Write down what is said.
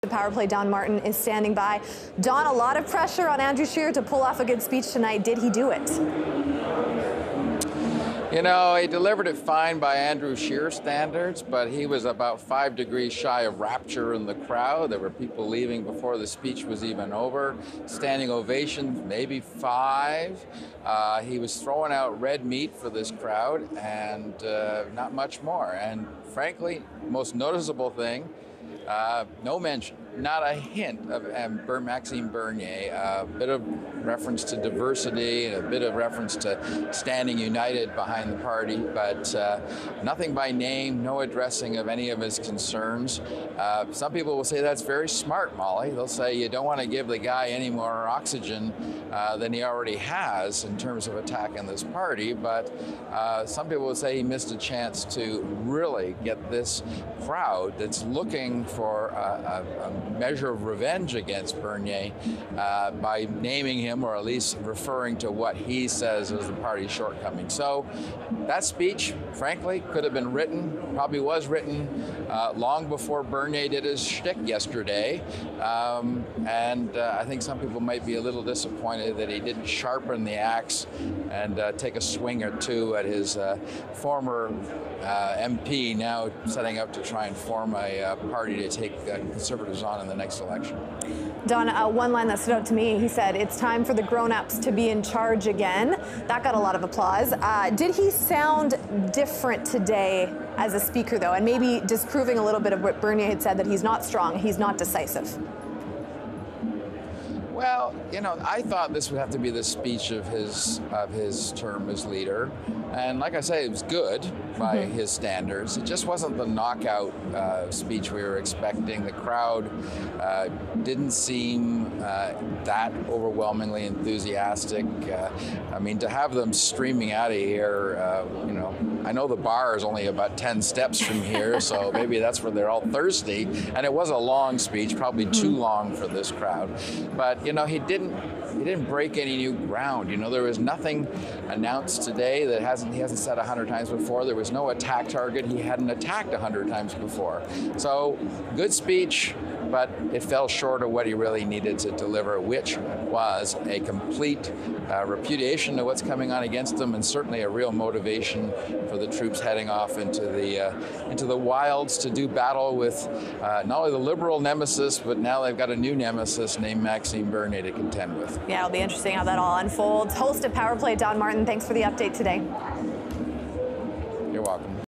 The Power Play, Don Martin, is standing by. Don, a lot of pressure on Andrew Scheer to pull off a good speech tonight. Did he do it? You know, he delivered it fine by Andrew Scheer standards, but he was about 5 degrees shy of rapture in the crowd. There were people leaving before the speech was even over. Standing ovations, maybe 5. He was throwing out red meat for this crowd and not much more. And frankly, most noticeable thing, no mention, not a hint of Maxime Bernier. A bit of reference to diversity and a bit of reference to standing united behind the party, but nothing by name, no addressing of any of his concerns. Some people will say that's very smart, Molly. They'll say you don't want to give the guy any more oxygen than he already has in terms of attacking this party, but some people will say he missed a chance to really get this crowd that's looking for a measure of revenge against Bernier by naming him, or at least referring to what he says is the party's shortcoming. So that speech, frankly, could have been written, probably was written long before Bernier did his shtick yesterday. And I think some people might be a little disappointed that he didn't sharpen the axe and take a swing or two at his former MP, now setting up to try and form a party to take Conservatives on in the next election. Don, one line that stood out to me, he said, it's time for the grown-ups to be in charge again. That got a lot of applause. Did he sound different today as a speaker, though, and maybe disproving a little bit of what Bernier had said, that he's not strong, he's not decisive? Well, you know, I thought this would have to be the speech of his term as leader. And like I say, it was good by his standards. It just wasn't the knockout speech we were expecting. The crowd didn't seem that overwhelmingly enthusiastic. I mean, to have them streaming out of here, you know, I know the bar is only about 10 steps from here, so maybe that's where they're all thirsty. And it was a long speech, probably too long for this crowd. But, you know, he didn't break any new ground. You know, there was nothing announced today that he hasn't said 100 times before. There was no attack target he hadn't attacked 100 times before. So, good speech, but it fell short of what he really needed to deliver, which was a complete repudiation of what's coming on against him, and certainly a real motivation for the troops heading off into the wilds to do battle with not only the Liberal nemesis, but now they've got a new nemesis named Maxime Bernier to contend with. Yeah, it'll be interesting how that all unfolds. Host of Power Play, Don Martin, thanks for the update today.